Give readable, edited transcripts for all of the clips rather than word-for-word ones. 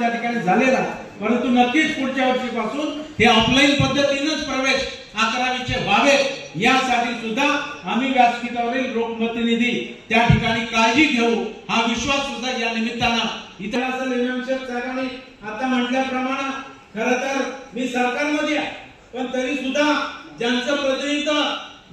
त्या ठिकाणी झालेला, परंतु नक्कीच पुढच्या वर्षीपासून हे ऑफलाईन पद्धतीनेच प्रवेश 11वीचे व्हावे यासाठी सुद्धा आम्ही व्यासपीठावरील लोकप्रतिनिधी त्या ठिकाणी काळजी घेऊ, हा विश्वास सुद्धा या निमित्तानं इतर साहेबांनी आता म्हटल्याप्रमाणे खरं तर मी सरकारमध्ये आहे, पण तरी सुद्धा ज्यांचं प्रतिनिधित्व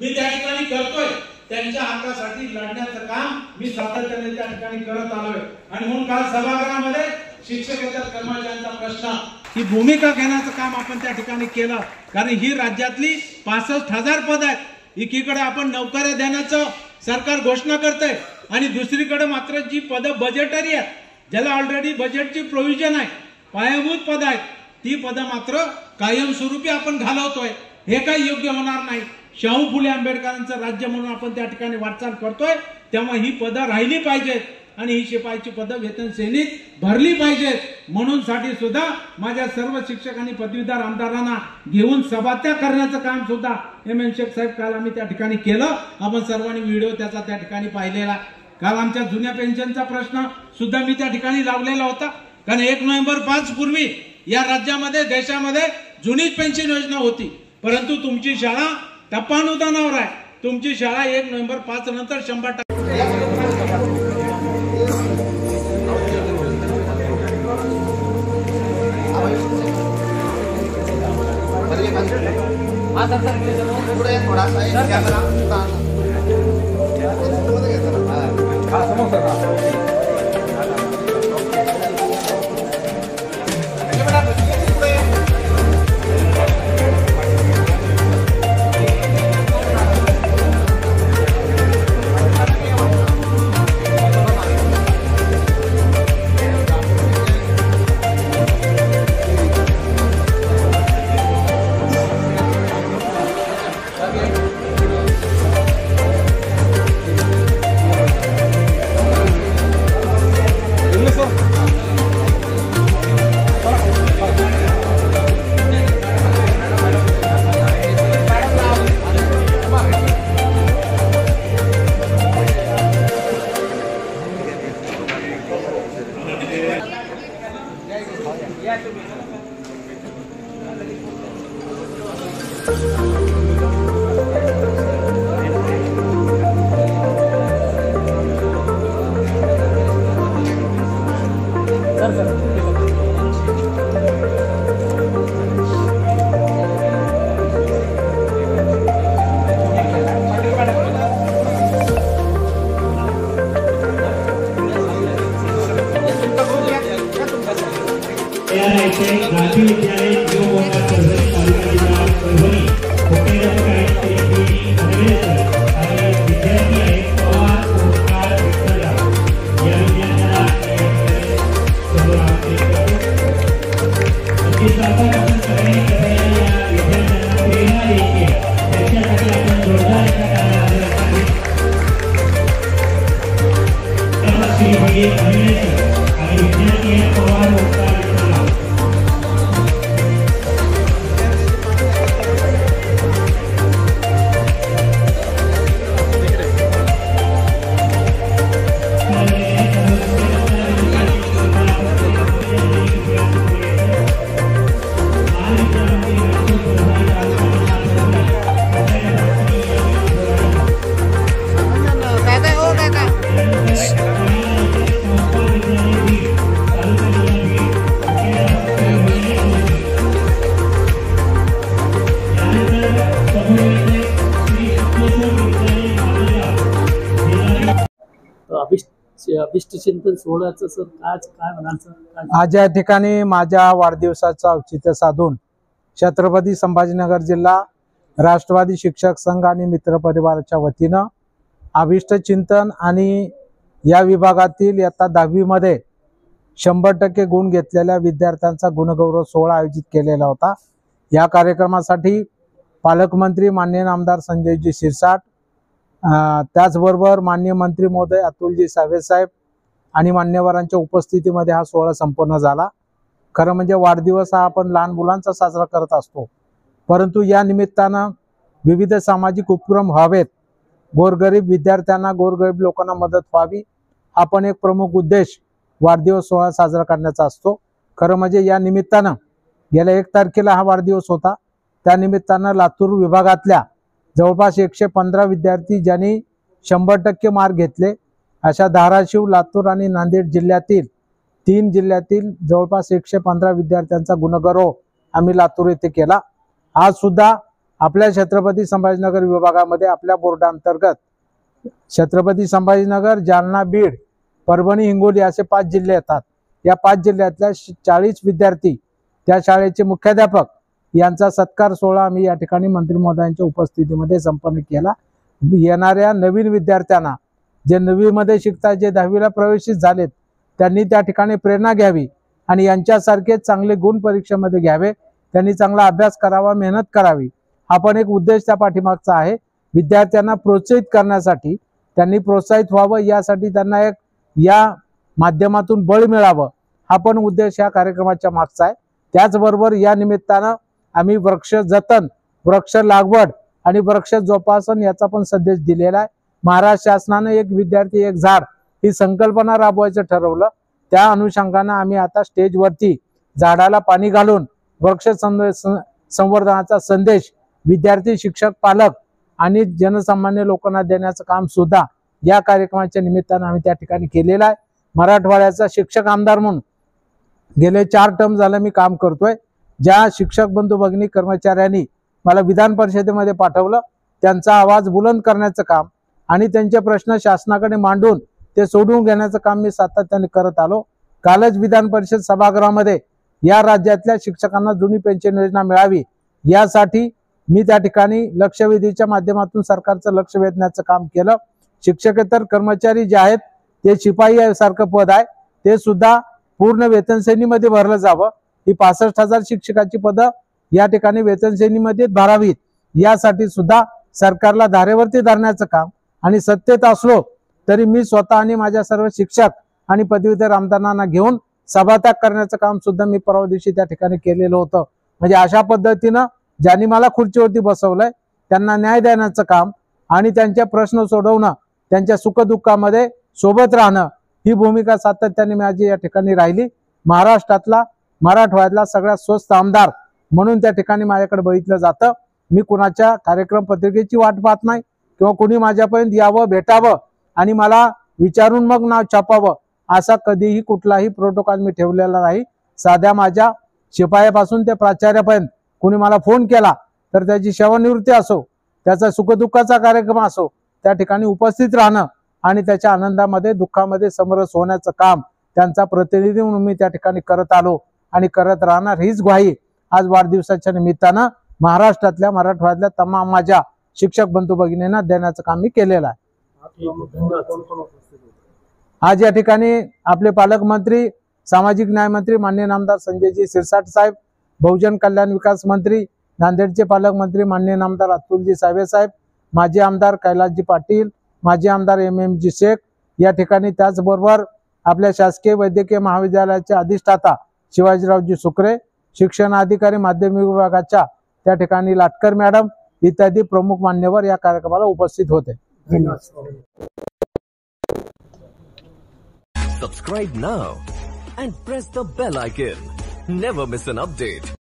मी त्या ठिकाणी करतोय त्यांच्या हक्कासाठी लढण्याचं काम मी सातत्याने त्या ठिकाणी करत आलोय। आणि म्हणून काल सभागृहामध्ये शिक्षकेतर कर्मचाऱ्यांचा प्रश्न ही भूमिका घेण्याचं काम आपण त्या ठिकाणी केलं, कारण ही राज्यातली 65,000 पद आहेत। एकीकडे आपण नोकऱ्या देण्याचं सरकार घोषणा करतंय आणि दुसरीकडे मात्र जी पदं बजेटरी आहेत, ज्याला ऑलरेडी बजेटची प्रोव्हिजन आहे, पायाभूत पद आहेत, ती पदं मात्र कायमस्वरूपी आपण घालवतोय। हे काही योग्य होणार नाही। शाहू फुले आंबेडकरांचं राज्य म्हणून आपण त्या ठिकाणी वाटचाल करतोय, तेव्हा ही पदं राहिली पाहिजेत आणि ही शिपाईची पदं वेतन श्रेणीत भरली पाहिजेत। म्हणून साठी सुद्धा माझ्या सर्व शिक्षक आणि पदवीधर आमदारांना घेऊन सभात्याग करण्याचं काम सुद्धा एम.एन. शेख साहेब काल आम्ही त्या ठिकाणी केलं। आपण सर्वांनी व्हिडिओ त्याचा त्या ठिकाणी पाहिलेला। काल आमच्या जुन्या पेन्शनचा प्रश्न सुद्धा मी त्या ठिकाणी लावलेला होता, कारण 1 नोव्हेंबर 5 पूर्वी या राज्यामध्ये देशामध्ये जुनीच पेन्शन योजना होती, परंतु तुमची शाळा टप्पानुदानावर आहे। तुमची शाळा 1 नोव्हेंबर 5 नंतर 100% थोड़ा सा कैमरा गांधी विद्यालय जो अभिष्ट चिंतन सोहळ्याचं सर आज काय म्हणाल सर? आज या ठिकाणी माझ्या वाढदिवसाचं औचित्य साधून छत्रपती संभाजीनगर जिल्हा राष्ट्रवादी शिक्षक संघ आणि मित्र परिवाराच्या वतीनं अभिष्ट चिंतन आणि या विभागातील इयत्ता 10वी मध्ये 100% गुण घेतलेल्या विद्यार्थ्यांचा गुणगौरव सोहळा आयोजित केलेला होता। या कार्यक्रमासाठी पालकमंत्री माननीय आमदार संजयजी शिरसाट, त्याचबरोबर माननीय मंत्री महोदय अतुलजी सावे साहेब आणि मान्यवरांच्या उपस्थितीमध्ये हा सोहळा संपन्न झाला। खरं म्हणजे वाढदिवस हा आपण लहान मुलांचा साजरा करत असतो, परंतु या निमित्तानं विविध सामाजिक उपक्रम व्हावेत, गोरगरीब विद्यार्थ्यांना गोरगरीब लोकांना मदत व्हावी, हा पण एक प्रमुख उद्देश वाढदिवस सोहळा साजरा करण्याचा असतो। खरं म्हणजे या निमित्तानं गेल्या 1 तारखेला हा वाढदिवस होता. त्या निमित्तानं लातूर विभागातल्या जवळपास 115 विद्यार्थी ज्यांनी 100% मार्क घेतले, अशा धाराशिव, लातूर आणि नांदेड जिल्ह्यातील 3 जिल्ह्यातील जवळपास 115 विद्यार्थ्यांचा गुणगौरव आम्ही लातूर येथे केला. आज सुद्धा आपल्या छत्रपती संभाजीनगर विभागामध्ये आपल्या बोर्डांतर्गत छत्रपती संभाजीनगर, जालना, बीड, परभणी, हिंगोली असे 5 जिल्हे येतात. या 5 जिल्ह्यातल्या 40 विद्यार्थी, त्या शाळेचे मुख्याध्यापक यांचा सत्कार सोहळा आम्ही या ठिकाणी मंत्री महोदयांच्या उपस्थितीमध्ये संपन्न केला. येणाऱ्या नवीन विद्यार्थ्यांना, जे 9वी मध्ये शिकतात, जे 10वीला प्रवेशित झालेत, त्यांनी त्या ठिकाणी प्रेरणा घ्यावी आणि यांच्यासारखे चांगले गुण परीक्षेमध्ये घ्यावे. त्यांनी चांगला अभ्यास करावा, मेहनत करावी. हा पण एक उद्देश त्या पाठीमागचा आहे. विद्यार्थ्यांना प्रोत्साहित करण्यासाठी, त्यांनी प्रोत्साहित व्हावं यासाठी त्यांना एक या माध्यमातून बळ मिळावं, हा पण उद्देश या कार्यक्रमाच्या मागचा आहे. त्याचबरोबर या निमित्तानं आम्ही वृक्ष जतन, वृक्ष लागवड आणि वृक्ष जोपासन याचा पण संदेश दिलेला आहे. महाराष्ट्र शासनानं एक विद्यार्थी एक झाड ही संकल्पना राबवायचं ठरवलं. त्या अनुषंगानं आम्ही आता स्टेजवरती झाडाला पाणी घालून वृक्ष संवर्धनाचा संदेश विद्यार्थी, शिक्षक, पालक आणि जनसामान्य लोकांना देण्याचं काम सुद्धा या कार्यक्रमाच्या निमित्तानं आम्ही त्या ठिकाणी केलेलं आहे. मराठवाड्याचा शिक्षक आमदार म्हणून गेले 4 टर्म झालं मी काम करतोय. ज्या शिक्षक बंधू भगिनी कर्मचाऱ्यांनी मला विधान परिषदेमध्ये पाठवलं, त्यांचा आवाज बुलंद करण्याचं काम आणि त्यांचे प्रश्न शासनाकडे मांडून ते सोडवून घेण्याचं काम मी सातत्याने करत आलो. कालच विधान परिषद सभागृहामध्ये या राज्यातल्या शिक्षकांना जुनी पेन्शन योजना मिळावी यासाठी मी त्या ठिकाणी लक्षवेधीच्या माध्यमातून सरकारचं लक्ष वेधण्याचं काम केलं. शिक्षकेतर कर्मचारी जे आहेत ते शिपाई सारखं पद आहे, ते सुद्धा पूर्ण वेतन श्रेणीमध्ये भरलं जावं. ही 65,000 शिक्षकाची पदं या ठिकाणी वेतन श्रेणीमध्ये भरावीत यासाठी सुद्धा सरकारला धारेवरती धरण्याचं काम आणि सत्तेत असलो तरी मी स्वतः आणि माझ्या सर्व शिक्षक आणि पदवीधर आमदारांना घेऊन सभात्याग करण्याचं काम सुद्धा मी परवा दिवशी त्या ठिकाणी केलेलं होतं. म्हणजे अशा पद्धतीनं ज्यांनी मला खुर्चीवरती बसवलंय त्यांना न्याय देण्याचं काम आणि त्यांचे प्रश्न सोडवणं, त्यांच्या सुखदुःखामध्ये सोबत राहणं, ही भूमिका सातत्याने माझी या ठिकाणी राहिली. महाराष्ट्रातला, मराठवाड्यातला सगळ्यात स्वस्त आमदार म्हणून त्या ठिकाणी माझ्याकडे बघितलं जातं. मी कुणाच्या कार्यक्रम पत्रिकेची वाट पाहत नाही किंवा कुणी माझ्यापर्यंत यावं, भेटावं आणि मला विचारून मग नाव छापावं असा कधीही कुठलाही प्रोटोकॉल मी ठेवलेला नाही. साध्या माझ्या शिपायापासून ते प्राचार्यापर्यंत कुणी मला फोन केला तर त्याची सेवानिवृत्ती असो, त्याचा सुखदुःखाचा कार्यक्रम असो, त्या ठिकाणी उपस्थित राहणं आणि त्याच्या आनंदामध्ये, दुःखामध्ये समरस होण्याचं काम त्यांचा प्रतिनिधी म्हणून मी त्या ठिकाणी करत आलो आणि करत राहणार. हीच ग्वाही आज वाढदिवसाच्या निमित्तानं महाराष्ट्रातल्या, मराठवाड्यातल्या तमाम माझ्या शिक्षक बंधू भगिनींना देण्याचं काम मी केलेलं आहे. आज या ठिकाणी आपले पालकमंत्री, सामाजिक न्याय मंत्री माननीय नामदार संजयजी शिरसाट साहेब, बहुजन कल्याण विकास मंत्री, नांदेडचे पालकमंत्री माननीय नामदार अतुलजी साहेब साहेब, माजी आमदार कैलासजी पाटील, माजी आमदार MM जी शेख या ठिकाणी, त्याचबरोबर आपल्या शासकीय वैद्यकीय महाविद्यालयाचे अधिष्ठाता शिवाजीरावजी सुकरे, शिक्षण अधिकारी माध्यमिक विभागाच्या त्या ठिकाणी लाटकर मॅडम इत्यादी प्रमुख मान्यवर या कार्यक्रमाला उपस्थित होते. धन्यवाद. Subscribe now and press the bell icon. Never miss an update.